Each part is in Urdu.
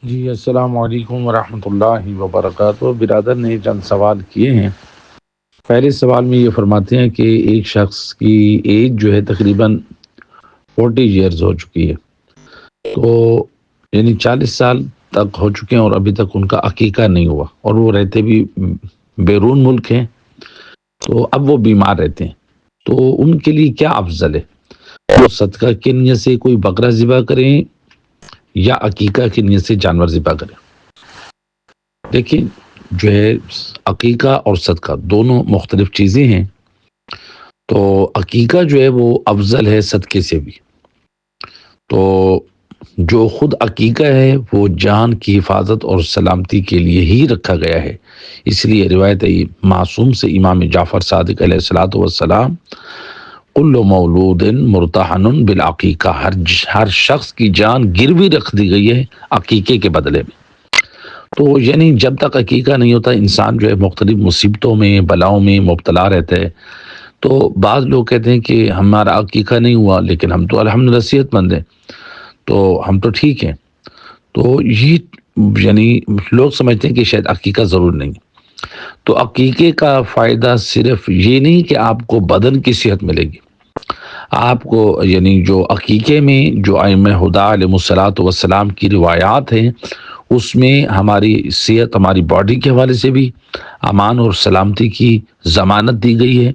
جی السلام علیکم ورحمۃ اللہ وبرکاتہ۔ برادر نے چند سوال کیے ہیں۔ پہلے سوال میں یہ فرماتے ہیں کہ ایک شخص کی ایج جو ہے تقریباً 40 ایئرز ہو چکی ہے، تو یعنی 40 سال تک ہو چکے ہیں اور ابھی تک ان کا عقیقہ نہیں ہوا، اور وہ رہتے بھی بیرون ملک ہیں، تو اب وہ بیمار رہتے ہیں، تو ان کے لیے کیا افضل ہے؟ وہ صدقہ کی نیت سے کوئی بکرا ذبح کریں یا عقیقہ کی نیت سے جانور ذبح کریں؟ دیکھیں، جو ہے عقیقہ اور صدقہ دونوں مختلف چیزیں ہیں، تو عقیقہ جو ہے وہ افضل ہے صدقے سے بھی۔ تو جو خود عقیقہ ہے وہ جان کی حفاظت اور سلامتی کے لیے ہی رکھا گیا ہے، اس لیے روایت معصوم سے امام جعفر صادق علیہ الصلوۃ والسلام کل مولود مرتہن بالعقیقہ، ہر شخص کی جان گروی رکھ دی گئی ہے عقیقے کے بدلے میں۔ تو یعنی جب تک عقیقہ نہیں ہوتا انسان جو ہے مختلف مصیبتوں میں بلاؤں میں مبتلا رہتا ہے۔ تو بعض لوگ کہتے ہیں کہ ہمارا عقیقہ نہیں ہوا لیکن ہم تو الحمدللہ صحت مند ہیں، تو ہم تو ٹھیک ہیں، تو یہ یعنی لوگ سمجھتے ہیں کہ شاید عقیقہ ضرور نہیں۔ تو عقیقے کا فائدہ صرف یہ نہیں کہ آپ کو بدن کی صحت ملے گی، آپ کو یعنی جو عقیقے میں جو ائمہ ہدیٰ علیہ الصلوۃ والسلام کی روایات ہیں اس میں ہماری صحت، ہماری باڈی کے حوالے سے بھی امان اور سلامتی کی ضمانت دی گئی ہے،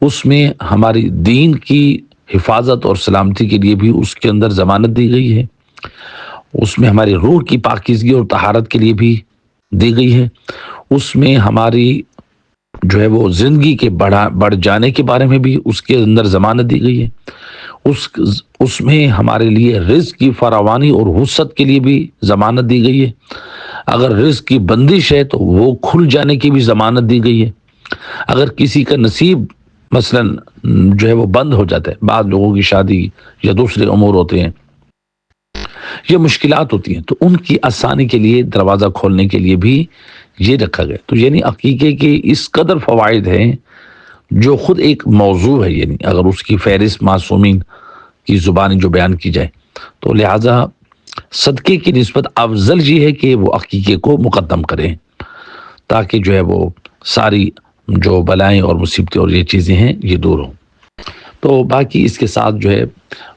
اس میں ہماری دین کی حفاظت اور سلامتی کے لیے بھی اس کے اندر ضمانت دی گئی ہے، اس میں ہماری روح کی پاکیزگی اور طہارت کے لیے بھی دی گئی ہے، اس میں ہماری جو ہے وہ زندگی کے بڑھ جانے کے بارے میں بھی اس کے اندر ضمانت دی گئی ہے، اس میں ہمارے لیے رزق کی فراوانی اور وسعت کے لیے بھی ضمانت دی گئی ہے، اگر رزق کی بندش ہے تو وہ کھل جانے کی بھی ضمانت دی گئی ہے، اگر کسی کا نصیب مثلا جو ہے وہ بند ہو جاتا ہے، بعض لوگوں کی شادی یا دوسرے امور ہوتے ہیں، یہ مشکلات ہوتی ہیں، تو ان کی آسانی کے لیے دروازہ کھولنے کے لیے بھی یہ رکھا گیا۔ تو یعنی عقیقے کے اس قدر فوائد ہیں جو خود ایک موضوع ہے، یعنی اگر اس کی فہرست معصومین کی زبانی جو بیان کی جائے، تو لہٰذا صدقے کی نسبت افضل یہ ہے کہ وہ عقیقے کو مقدم کریں تاکہ جو ہے وہ ساری جو بلائیں اور مصیبتیں اور یہ چیزیں ہیں یہ دور ہوں۔ تو باقی اس کے ساتھ جو ہے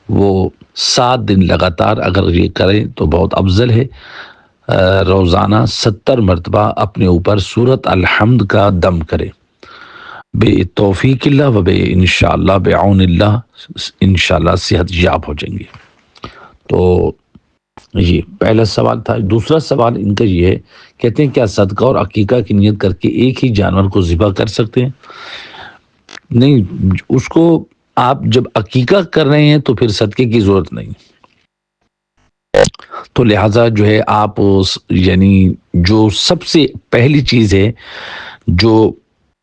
وہ 7 دن لگاتار اگر یہ کریں تو بہت افضل ہے، روزانہ 70 مرتبہ اپنے اوپر سورۃ الحمد کا دم کرے، بے توفیق اللہ و بے انشاءاللہ بعون اللہ انشاءاللہ صحت یاب ہو جائیں گے۔ تو یہ پہلا سوال تھا۔ دوسرا سوال ان کا یہ ہے، کہتے ہیں کیا صدقہ اور عقیقہ کی نیت کر کے ایک ہی جانور کو ذبح کر سکتے ہیں؟ نہیں، اس کو آپ جب عقیقہ کر رہے ہیں تو پھر صدقے کی ضرورت نہیں، تو لہٰذا جو ہے آپ یعنی جو سب سے پہلی چیز ہے جو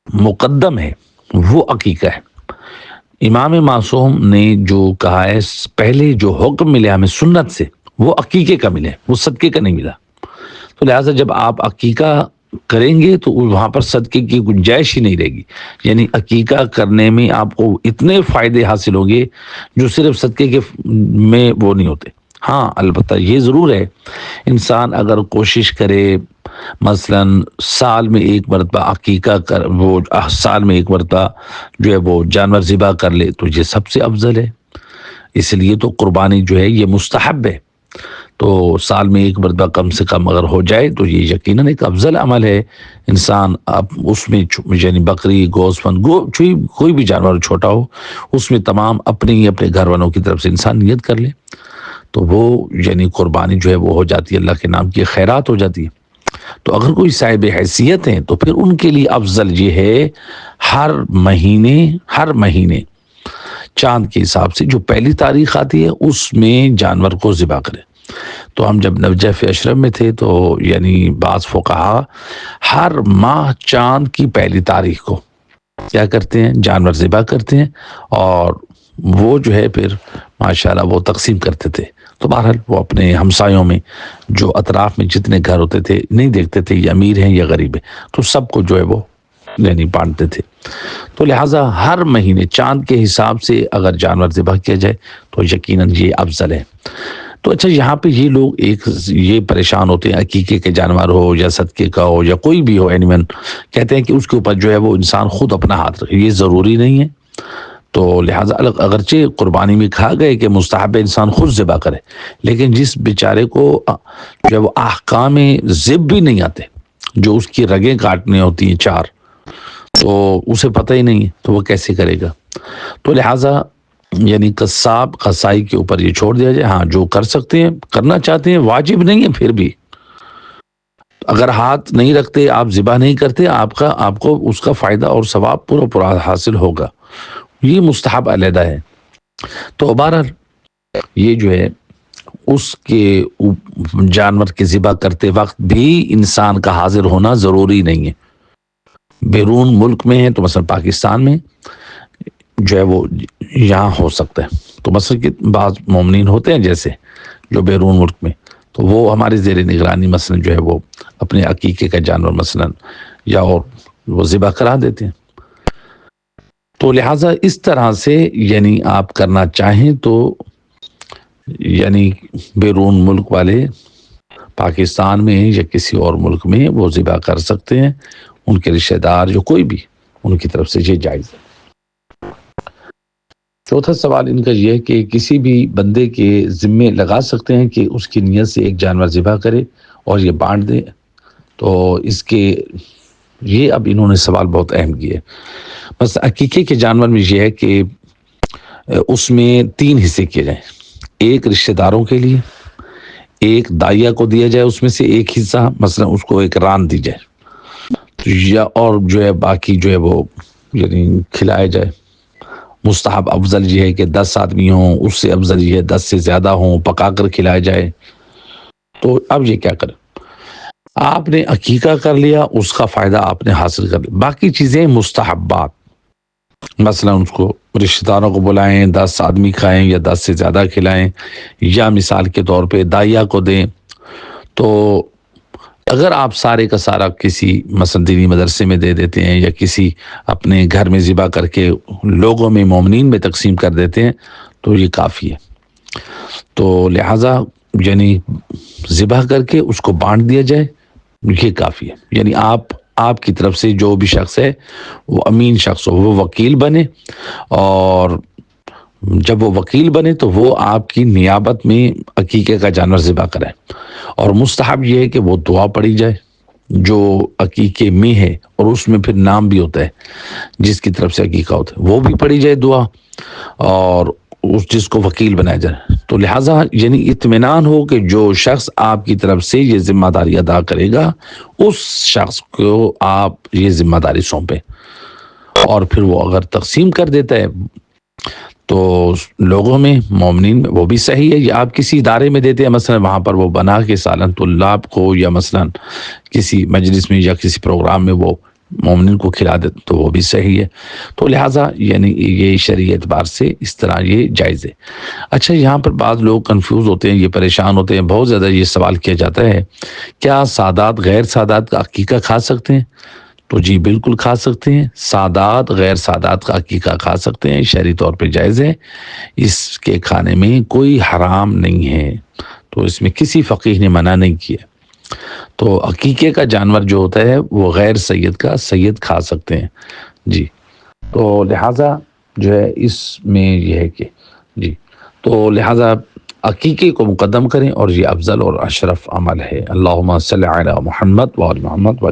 مقدم ہے وہ عقیقہ ہے۔ امام معصوم نے جو کہا ہے پہلے جو حکم ملے ہمیں سنت سے وہ عقیقے کا ملے، وہ صدقے کا نہیں ملا، تو لہٰذا جب آپ عقیقہ کریں گے تو وہاں پر صدقے کی گنجائش ہی نہیں رہے گی، یعنی عقیقہ کرنے میں آپ کو اتنے فائدے حاصل ہوں گے جو صرف صدقے کے میں وہ نہیں ہوتے۔ ہاں البتہ یہ ضرور ہے، انسان اگر کوشش کرے مثلا سال میں ایک مرتبہ عقیقہ سال میں ایک مرتبہ جو ہے وہ جانور ذبح کر لے تو یہ سب سے افضل ہے، اس لیے تو قربانی جو ہے یہ مستحب ہے، تو سال میں ایک مرتبہ کم سے کم اگر ہو جائے تو یہ یقیناً ایک افضل عمل ہے۔ انسان اب اس میں یعنی بکری، گوشت کوئی بھی جانور چھوٹا ہو اس میں تمام اپنے گھر والوں کی طرف سے انسان نیت کر لے تو وہ یعنی قربانی جو ہے وہ ہو جاتی ہے، اللہ کے نام کی خیرات ہو جاتی ہے۔ تو اگر کوئی صاحب حیثیت ہیں تو پھر ان کے لیے افضل یہ ہے ہر مہینے چاند کے حساب سے جو پہلی تاریخ آتی ہے اس میں جانور کو ذبح کرے۔ تو ہم جب نجف اشرف میں تھے تو یعنی بعض فقہا ہر ماہ چاند کی پہلی تاریخ کو کیا کرتے ہیں، جانور ذبح کرتے ہیں، اور وہ جو ہے پھر ماشاءاللہ وہ تقسیم کرتے تھے۔ تو بہرحال وہ اپنے ہمسایوں میں جو اطراف میں جتنے گھر ہوتے تھے نہیں دیکھتے تھے یہ امیر ہیں یا غریب ہیں، تو سب کو جو ہے وہ یعنی بانٹتے تھے۔ تو لہٰذا ہر مہینے چاند کے حساب سے اگر جانور ذبح کیا جائے تو یقیناً یہ افضل ہے۔ تو اچھا یہاں پہ یہ لوگ یہ پریشان ہوتے ہیں، عقیقے کے جانور ہو یا صدقے کا ہو یا کوئی بھی ہو اینیمل، کہتے ہیں کہ اس کے اوپر جو ہے وہ انسان خود اپنا ہاتھ رکھے، یہ ضروری نہیں ہے۔ تو لہٰذا اگرچہ قربانی میں کہا گئے کہ مستحب انسان خود ذبح کرے، لیکن جس بیچارے کو جو ہے وہ احکام ذب بھی نہیں آتے، جو اس کی رگیں کاٹنے ہوتی ہیں 4، تو اسے پتہ ہی نہیں ہے، تو وہ کیسے کرے گا؟ تو لہٰذا یعنی قصاب قصائی کے اوپر یہ چھوڑ دیا جائے۔ ہاں جو کر سکتے ہیں، کرنا چاہتے ہیں، واجب نہیں ہے، پھر بھی اگر ہاتھ نہیں رکھتے، آپ ذبح نہیں کرتے، آپ کو اس کا فائدہ اور ثواب پورا حاصل ہوگا، یہ مستحب علیحدہ ہے۔ تو بہرحال یہ جو ہے اس کے جانور کے ذبح کرتے وقت بھی انسان کا حاضر ہونا ضروری نہیں ہے۔ بیرون ملک میں ہے تو مثلا پاکستان میں جو ہے وہ یہاں ہو سکتا ہے، تو مثلا کہ بعض مومنین ہوتے ہیں جیسے جو بیرون ملک میں، تو وہ ہمارے زیر نگرانی مثلا جو ہے وہ اپنے عقیقے کا جانور مثلا یا اور وہ ذبح کرا دیتے ہیں۔ تو لہٰذا اس طرح سے یعنی آپ کرنا چاہیں تو یعنی بیرون ملک والے پاکستان میں یا کسی اور ملک میں وہ ذبح کر سکتے ہیں، ان کے رشتہ دار جو کوئی بھی، ان کی طرف سے یہ جائز ہے۔ چوتھا سوال ان کا یہ ہے کہ کسی بھی بندے کے ذمے لگا سکتے ہیں کہ اس کی نیت سے ایک جانور ذبح کرے اور یہ بانٹ دے؟ تو اس کے یہ اب انہوں نے سوال بہت اہم کیا ہے۔ بس عقیقے کے جانور میں یہ ہے کہ اس میں 3 حصے کیے جائیں، ایک رشتہ داروں کے لیے، ایک دائیا کو دیا جائے اس میں سے ایک حصہ، مثلا اس کو ایک ران دی جائے، یا اور جو ہے باقی جو ہے وہ یعنی کھلائے جائے۔ مستحب افضل یہ ہے کہ 10 آدمی ہوں، اس سے افضل یہ ہے 10 سے زیادہ ہوں، پکا کر کھلائے جائے۔ تو اب یہ کیا کریں؟ آپ نے عقیقہ کر لیا، اس کا فائدہ آپ نے حاصل کر لیا، باقی چیزیں مستحبات، مثلا اس کو رشتہ داروں کو بلائیں، 10 آدمی کھائیں یا 10 سے زیادہ کھلائیں، یا مثال کے طور پہ دائیا کو دیں۔ تو اگر آپ سارے کا سارا کسی مثلا دینی مدرسے میں دے دیتے ہیں یا کسی اپنے گھر میں ذبح کر کے لوگوں میں مومنین میں تقسیم کر دیتے ہیں تو یہ کافی ہے۔ تو لہٰذا یعنی ذبح کر کے اس کو بانٹ دیا جائے، یہ کافی ہے۔ یعنی آپ کی طرف سے جو بھی شخص ہے وہ امین شخص ہو، وہ وکیل بنے، اور جب وہ وکیل بنے تو وہ آپ کی نیابت میں عقیقے کا جانور ذبح کرے، اور مستحب یہ ہے کہ وہ دعا پڑھی جائے جو عقیقے میں ہے، اور اس میں پھر نام بھی ہوتا ہے جس کی طرف سے عقیقہ ہوتا ہے، وہ بھی پڑھی جائے دعا، اور جس کو وکیل بنایا جائے۔ تو لہٰذا یعنی اطمینان ہو کہ جو شخص آپ کی طرف سے یہ ذمہ داری ادا کرے گا اس شخص کو آپ یہ ذمہ داری سونپیں، اور پھر وہ اگر تقسیم کر دیتا ہے تو لوگوں میں مومنین میں وہ بھی صحیح ہے، یا آپ کسی ادارے میں دیتے ہیں مثلا وہاں پر وہ بنا کے سالن طلاب کو یا مثلا کسی مجلس میں یا کسی پروگرام میں وہ مومنین کو کھلا دیتے تو وہ بھی صحیح ہے۔ تو لہٰذا یعنی یہ شرعی اعتبار سے اس طرح یہ جائز ہے۔ اچھا یہاں پر بعض لوگ کنفیوز ہوتے ہیں، یہ پریشان ہوتے ہیں، بہت زیادہ یہ سوال کیا جاتا ہے کیا سادات غیر سادات کا عقیقہ کھا سکتے ہیں؟ تو جی بالکل کھا سکتے ہیں، سادات غیر سادات کا عقیقہ کھا سکتے ہیں، شرعی طور پہ جائز ہے، اس کے کھانے میں کوئی حرام نہیں ہے، تو اس میں کسی فقیہ نے منع نہیں کیا۔ تو عقیقے کا جانور جو ہوتا ہے وہ غیر سید کا سید کھا سکتے ہیں جی۔ تو لہٰذا جو ہے اس میں یہ ہے کہ جی، تو لہٰذا عقیقے کو مقدم کریں، اور یہ افضل اور اشرف عمل ہے۔ اللہم صلی علی محمد و آل محمد و